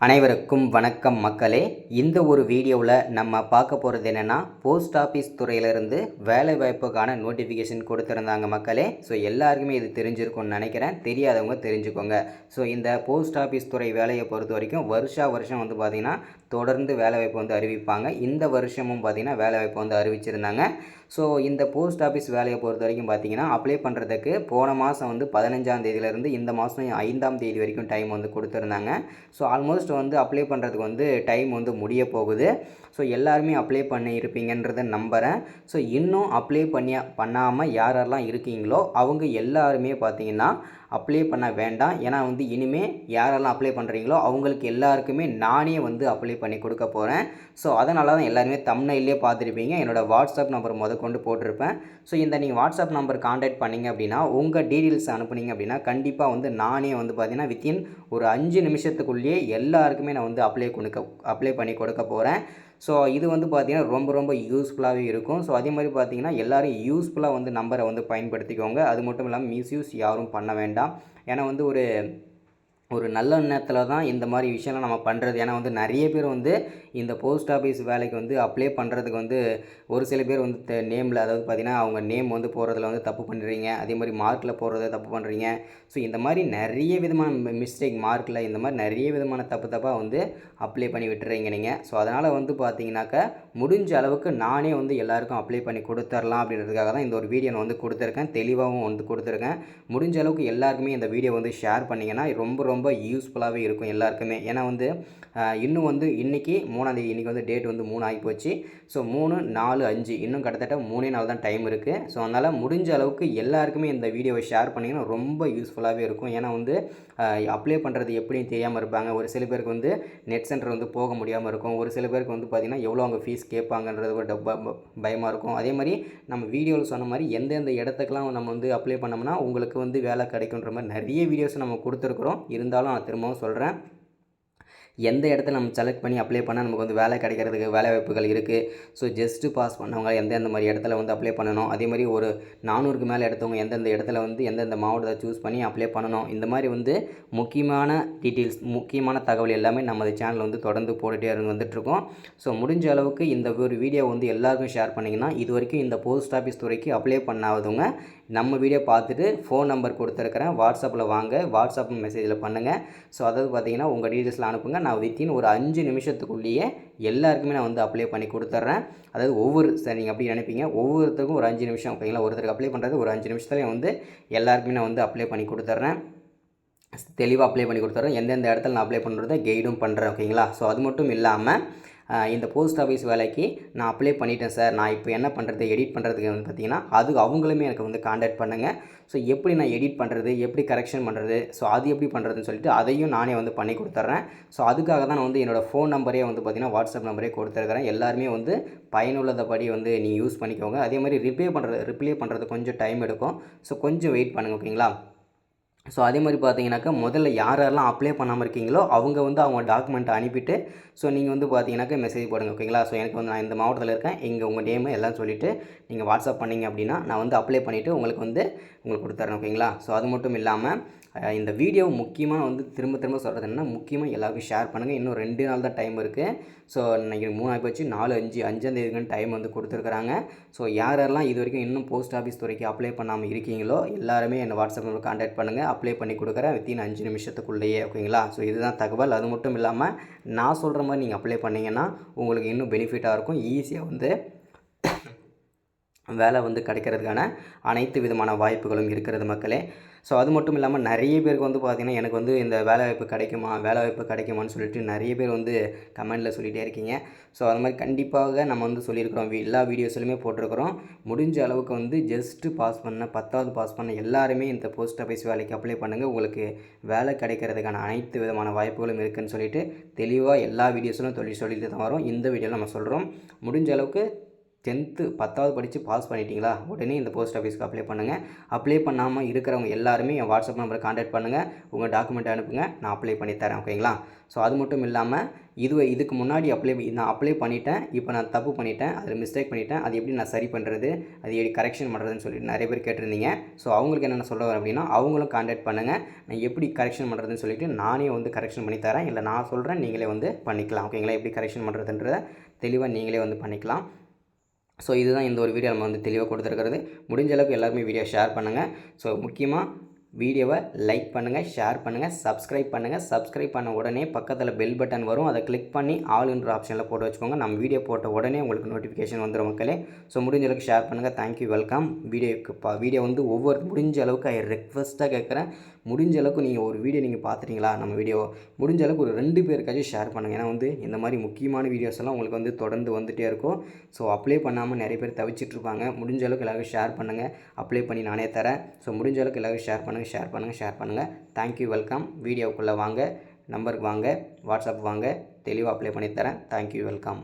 அனைவருக்கும் வணக்கம் மக்களே. இந்த ஒரு வீடியோவில் நம்ம பார்க்க போகிறது என்னென்னா, போஸ்ட் ஆஃபீஸ் துறையிலிருந்து வேலைவாய்ப்புக்கான நோட்டிஃபிகேஷன் கொடுத்துருந்தாங்க மக்களே. ஸோ எல்லாருக்குமே இது தெரிஞ்சிருக்கும்னு நினைக்கிறேன். தெரியாதவங்க தெரிஞ்சுக்கோங்க. ஸோ இந்த போஸ்ட் ஆஃபீஸ் துறை வேலையை பொறுத்த வரைக்கும் வருஷம் வந்து பார்த்திங்கன்னா தொடர்ந்து வேலைவாய்ப்பு வந்து அறிவிப்பாங்க. இந்த வருஷமும் பார்த்திங்கன்னா வேலைவாய்ப்பு வந்து அறிவிச்சிருந்தாங்க. ஸோ இந்த போஸ்ட் ஆஃபீஸ் வேலையை பொறுத்த வரைக்கும் பார்த்திங்கன்னா அப்ளை பண்ணுறதுக்கு போன மாதம் வந்து 15ஆம் தேதியிலேருந்து இந்த மாதம் 5ஆம் தேதி வரைக்கும் டைம் வந்து கொடுத்துருந்தாங்க. ஸோ ஆல்மோஸ்ட் வந்து அப்ளை பண்ணுறதுக்கு வந்து டைம் வந்து முடிய போகுது. ஸோ எல்லாருமே அப்ளை பண்ணியிருப்பீங்கன்றதை நம்புகிறேன். ஸோ இன்னும் அப்ளை பண்ணாமல் யாரெல்லாம் இருக்கீங்களோ அவங்க எல்லாருமே பார்த்திங்கன்னா அப்ளை பண்ண வேண்டாம். ஏன்னா வந்து இனிமேல் யாரெல்லாம் அப்ளை பண்ணுறீங்களோ அவங்களுக்கு எல்லாருக்குமே நானே வந்து அப்ளை பண்ணி கொடுக்க போகிறேன். ஸோ அதனால தான் எல்லாருமே தம்ப்நெயிலே பார்த்துருப்பீங்க. என்னோடய வாட்ஸ்அப் நம்பர் கொண்டு போட்டிருப்பேன். ஸோ இந்த நீங்கள் வாட்ஸ்அப் நம்பர் கான்டாக்ட் பண்ணிங்க அப்படின்னா உங்கள் டீட்டெயில்ஸ் அனுப்புனீங்க அப்படின்னா கண்டிப்பாக வந்து நானே வந்து பார்த்திங்கன்னா வித்தின் ஒரு 5 நிமிஷத்துக்குள்ளேயே எல்லாருக்குமே நான் வந்து அப்ளை பண்ணி கொடுக்க போகிறேன். ஸோ இது வந்து பார்த்திங்கன்னா ரொம்ப யூஸ்ஃபுல்லாகவே இருக்கும். ஸோ அதே மாதிரி பார்த்திங்கன்னா எல்லோரும் யூஸ்ஃபுல்லாக வந்து நம்பரை வந்து பயன்படுத்திக்கோங்க. அது மட்டும் இல்லாமல் மிஸ்யூஸ் யாரும் பண்ண வேண்டாம். ஏன்னா வந்து ஒரு நல்ல எண்ணத்தில் தான் இந்த மாதிரி விஷயம்லாம் நம்ம பண்ணுறது. ஏன்னா வந்து நிறைய பேர் வந்து இந்த போஸ்ட் ஆஃபீஸ் வேலைக்கு வந்து அப்ளை பண்ணுறதுக்கு வந்து ஒரு சில பேர் வந்து நேமில், அதாவது பார்த்திங்கன்னா அவங்க நேம் வந்து போடுறதுல வந்து தப்பு பண்ணுறீங்க. அதே மாதிரி மார்க்கில் போடுறத தப்பு பண்ணுறீங்க. ஸோ இந்த மாதிரி நிறைய விதமான மிஸ்டேக் மார்க்கில் இந்த மாதிரி நிறைய விதமான தப்பாக வந்து அப்ளை பண்ணி விட்டுறீங்க நீங்கள். ஸோ அதனால் வந்து பார்த்திங்கனாக்கா முடிஞ்ச அளவுக்கு நானே வந்து எல்லாருக்கும் அப்ளை பண்ணி கொடுத்துர்லாம் அப்படின்றதுக்காக தான் இந்த ஒரு வீடியோ நான் வந்து கொடுத்துருக்கேன். தெளிவாகவும் வந்து கொடுத்துருக்கேன். முடிஞ்ச அளவுக்கு எல்லாருக்குமே இந்த வீடியோ வந்து ஷேர் பண்ணிங்கன்னா ரொம்ப யூஸ்ஃபுல்லாகவே இருக்கும் எல்லாருக்குமே. ஏன்னா வந்து இன்னும் வந்து இன்றைக்கி 3ஆம் தேதி, இன்றைக்கி வந்து டேட் வந்து 3 ஆகி போச்சு. ஸோ 3, 4, 5 இன்னும் கிட்டத்தட்ட 3 நாள் தான் டைம் இருக்குது. ஸோ அதனால் முடிஞ்ச அளவுக்கு எல்லாருக்குமே இந்த வீடியோவை ஷேர் பண்ணிங்கன்னா ரொம்ப யூஸ்ஃபுல்லாகவே இருக்கும். ஏன்னா வந்து அப்ளை பண்ணுறது எப்படின்னு தெரியாமல் இருப்பாங்க. ஒரு சில பேருக்கு வந்து நெட் சென்டர் வந்து போக முடியாமல் இருக்கும். ஒரு சில பேருக்கு வந்து பார்த்திங்கன்னா எவ்வளோ அவங்க ஃபீஸ் கேட்பாங்கன்றது ஒரு பயமாக இருக்கும். அதே மாதிரி நம்ம வீடியோவில் சொன்ன மாதிரி எந்தெந்த இடத்துக்கெலாம் நம்ம வந்து அப்ளை பண்ணோம்னா உங்களுக்கு வந்து வேலை கிடைக்குன்ற மாதிரி நிறைய வீடியோஸ் நம்ம கொடுத்துருக்குறோம். இருந்தாலும் நான் திரும்பவும் சொல்கிறேன், எந்த இடத்துல நம்ம செலக்ட் பண்ணி அப்ளை பண்ணால் நமக்கு வந்து வேலை கிடைக்கிறதுக்கு வேலை வாய்ப்புகள் இருக்குது. ஸோ ஜஸ்ட்டு பாஸ் பண்ணவங்க எந்தெந்த மாதிரி இடத்துல வந்து அப்ளை பண்ணணும். அதே மாதிரி ஒரு 400க்கு மேலே எடுத்தவங்க எந்தெந்த இடத்துல வந்து எந்தெந்த மாவட்டத்தை சூஸ் பண்ணி அப்ளை பண்ணணும். இந்த மாதிரி வந்து முக்கியமான டீட்டெயில்ஸ், முக்கியமான தகவல் எல்லாமே நம்ம சேனல் வந்து தொடர்ந்து போட்டுகிட்டே வந்துட்டுருக்கோம். ஸோ முடிஞ்ச அளவுக்கு இந்த ஒரு வீடியோ வந்து எல்லாருக்கும் ஷேர் பண்ணிங்கன்னா, இது வரைக்கும் இந்த போஸ்ட் ஆஃபீஸ் துறைக்கு அப்ளை பண்ணாதவங்க நம்ம வீடியோ பார்த்துட்டு ஃபோன் நம்பர் கொடுத்துருக்குறேன், வாட்ஸ்அப்பில் வாங்க, வாட்ஸ்அப் மெசேஜில் பண்ணுங்கள். ஸோ அதாவது பார்த்திங்கன்னா உங்கள் டீட்டெயில்ஸில் அனுப்புங்க. நான் வித்தின் ஒரு 5 நிமிஷத்துக்குள்ளேயே எல்லாருக்குமே நான் வந்து அப்ளை பண்ணி கொடுத்துட்றேன். அதாவது சார் நீங்கள் அப்படி நினைப்பீங்க, ஒவ்வொருத்தருக்கும் ஒரு 5 நிமிஷம், ஓகேங்களா. ஒருத்தருக்கு அப்ளை பண்ணுறது ஒரு 5 நிமிஷத்துலேயே வந்து எல்லாருக்குமே நான் வந்து அப்ளை பண்ணி கொடுத்துட்றேன். தெளிவாக அப்ளை பண்ணி கொடுத்துட்றேன். எந்தெந்த இடத்துல நான் அப்ளை பண்ணுறதை கைடும் பண்ணுறேன், ஓகேங்களா. ஸோ அது மட்டும் இல்லாமல் இந்த போஸ்ட் ஆஃபீஸ் வேலைக்கு நான் அப்ளை பண்ணிட்டேன் சார், நான் இப்போ என்ன பண்ணுறது, எடிட் பண்ணுறதுக்கு வந்து பார்த்திங்கன்னா அவங்களுமே எனக்கு வந்து கான்டாக்ட் பண்ணுங்கள். ஸோ எப்படி நான் எடிட் பண்ணுறது, எப்படி கரெக்ஷன் பண்ணுறது, ஸோ அது எப்படி பண்ணுறதுன்னு சொல்லிட்டு அதையும் நானே வந்து பண்ணி கொடுத்துட்றேன். ஸோ அதுக்காக தான் நான் வந்து என்னோடய ஃபோன் நம்பரே வந்து பார்த்திங்கன்னா வாட்ஸ்அப் நம்பரே கொடுத்துருக்குறேன். எல்லாருமே வந்து பயனுள்ளதபடி வந்து நீங்கள் யூஸ் பண்ணிக்கோங்க. அதே மாதிரி ரிப்ளை பண்ணுறது கொஞ்சம் டைம் எடுக்கும். ஸோ கொஞ்சம் வெயிட் பண்ணுங்கள், ஓகேங்களா. ஸோ அதே மாதிரி பார்த்தீங்கன்னாக்கா முதல்ல யாரெல்லாம் அப்ளை பண்ணாமல் இருக்கீங்களோ அவங்க வந்து அவங்க டாக்குமெண்ட்டை அனுப்பிட்டு ஸோ நீங்கள் வந்து பார்த்தீங்கன்னாக்கா மெசேஜ் போடுங்க, ஓகேங்களா. ஸோ எனக்கு வந்து நான் இந்த மாவட்டத்தில் இருக்கேன், இங்கே உங்கள் நேமு எல்லாம் சொல்லிவிட்டு நீங்கள் வாட்ஸ்அப் பண்ணிங்க அப்படின்னா நான் வந்து அப்ளை பண்ணிவிட்டு உங்களுக்கு கொடுத்துட்றேன், ஓகேங்களா. ஸோ அது மட்டும் இல்லாமல் இந்த வீடியோ முக்கியமாக வந்து திரும்ப சொல்கிறது என்னென்னா, முக்கியமாக எல்லாருக்கும் ஷேர் பண்ணுங்கள். இன்னும் 2 நாள் தான் டைம் இருக்குது. ஸோ இன்றைக்கி 3 ஆகி போச்சு, 4, 5, 5ஆம் தேதிக்கு டைம் வந்து கொடுத்துருக்குறாங்க. ஸோ யாரெல்லாம் இது வரைக்கும் இன்னும் போஸ்ட் ஆஃபீஸ் துறைக்கு அப்ளை பண்ணாமல் இருக்கீங்களோ எல்லாருமே என்னை வாட்ஸ்அப் நம்பர் கான்டாக்ட் பண்ணுங்கள். அப்ளை பண்ணி கொடுக்குறேன் வித்தின் 5 நிமிஷத்துக்குள்ளேயே, ஓகேங்களா. ஸோ இதுதான் தகவல். அது மட்டும் இல்லாமல் நான் சொல்கிற மாதிரி நீங்கள் அப்ளை பண்ணிங்கன்னா உங்களுக்கு இன்னும் பெனிஃபிட்டாக இருக்கும். ஈஸியாக வந்து வேலை வந்து கிடைக்கிறதுக்கான அனைத்து விதமான வாய்ப்புகளும் இருக்கிறது மக்களே. ஸோ அது மட்டும் இல்லாமல் நிறைய பேருக்கு வந்து பார்த்திங்கன்னா எனக்கு வந்து இந்த வேலைவாய்ப்பு கிடைக்குமான்னு சொல்லிட்டு நிறைய பேர் வந்து கமெண்டில் சொல்லிகிட்டே இருக்கீங்க. ஸோ அது மாதிரி கண்டிப்பாக நம்ம வந்து சொல்லியிருக்கிறோம், எல்லா வீடியோஸ்லையுமே போட்டிருக்கிறோம். முடிஞ்ச அளவுக்கு வந்து ஜஸ்ட்டு பாஸ் பண்ண 10வது பாஸ் பண்ண எல்லாருமே இந்த போஸ்ட் ஆஃபீஸ் வேலைக்கு அப்ளை பண்ணுங்கள். உங்களுக்கு வேலை கிடைக்கிறதுக்கான அனைத்து விதமான வாய்ப்புகளும் இருக்குதுன்னு சொல்லிட்டு தெளிவாக எல்லா வீடியோஸ்லும் சொல்லிட்டு தான் வரோம். இந்த வீடியோவில் நம்ம சொல்கிறோம். முடிஞ்ச அளவுக்கு 10th 10வது படித்து பாஸ் பண்ணிட்டீங்களா, உடனே இந்த போஸ்ட் ஆஃபீஸ்க்கு அப்ளை பண்ணுங்கள். அப்ளை பண்ணாமல் இருக்கிறவங்க எல்லாருமே என் வாட்ஸ்அப் நம்பரை கான்டாக்ட் பண்ணுங்கள். உங்கள் டாக்குமெண்ட் அனுப்புங்க, நான் அப்ளை பண்ணி தரேன். ஓகேங்களா? ஸோ அது மட்டும் இல்லாமல் இதுக்கு முன்னாடி நான் அப்ளை பண்ணிட்டேன், இப்போ நான் தப்பு பண்ணிட்டேன், அதில் மிஸ்டேக் பண்ணிட்டேன், அது எப்படி நான் சரி பண்ணுறது, அது எப்படி கரெக்ஷன் பண்ணுறதுன்னு சொல்லிட்டு நிறைய பேர் கேட்டிருந்தீங்க. ஸோ அவங்களுக்கு என்னென்ன சொல்ல வரேன் அப்படின்னா, அவங்களும் கான்டாக்ட் பண்ணுங்கள். நான் எப்படி கரெக்ஷன் பண்ணுறதுன்னு சொல்லிட்டு நானே வந்து கரெக்ஷன் பண்ணி தரேன். இல்லை நான் சொல்கிறேன், நீங்களே வந்து பண்ணிக்கலாம். ஓகேங்களா? எப்படி கரெக்ஷன் பண்ணுறதுன்றத தெளிவாக நீங்களே வந்து பண்ணிக்கலாம். ஸோ இதுதான் இந்த ஒரு வீடியோ நம்ம வந்து தெளிவாக கொடுத்துருக்கிறது. முடிஞ்ச அளவுக்கு எல்லாருமே வீடியோ ஷேர் பண்ணுங்கள். ஸோ முக்கியமாக வீடியோவை லைக் பண்ணுங்கள், ஷேர் பண்ணுங்கள், சப்ஸ்கிரைப் பண்ணுங்கள். சப்ஸ்கிரைப் பண்ண உடனே பக்கத்தில் பெல் பட்டன் வரும், அதை கிளிக் பண்ணி ஆல்ன்ற ஆப்ஷனில் போட்டு வச்சுக்கோங்க. நம்ம வீடியோ போட்ட உடனே உங்களுக்கு நோட்டிஃபிகேஷன் வந்துடும் மக்களே. ஸோ முடிஞ்ச அளவுக்கு ஷேர் பண்ணுங்கள். Thank you, welcome. வீடியோ வந்து முடிஞ்ச அளவுக்கு ரெக்வஸ்ட்டாக கேட்குறேன், முடிஞ்ச அளவுக்கு நீங்கள் ஒரு வீடியோ நீங்கள் பார்த்துட்டீங்களா, நம்ம வீடியோ முடிஞ்ச அளவுக்கு ஒரு 2 பேருக்காச்சும் ஷேர் பண்ணுங்கள். ஏன்னா வந்து இந்த மாதிரி முக்கியமான வீடியோஸ் எல்லாம் உங்களுக்கு வந்து தொடர்ந்து வந்துகிட்டே இருக்கும். ஸோ அப்ளை பண்ணாமல் நிறைய பேர் தவிச்சிட்ருப்பாங்க. முடிஞ்ச அளவுக்கு எல்லாருக்கும் ஷேர் பண்ணுங்கள். அப்ளை பண்ணி நானே தரேன். ஸோ முடிஞ்ச அளவுக்கு எல்லாருக்கும் ஷேர் பண்ணுங்கள். Thank you, welcome. வீடியோக்குள்ளே வாங்க, நம்பருக்கு வாங்க, வாட்ஸ்அப் வாங்க, தெளிவாக அப்ளை பண்ணி தரேன். Thank you, welcome.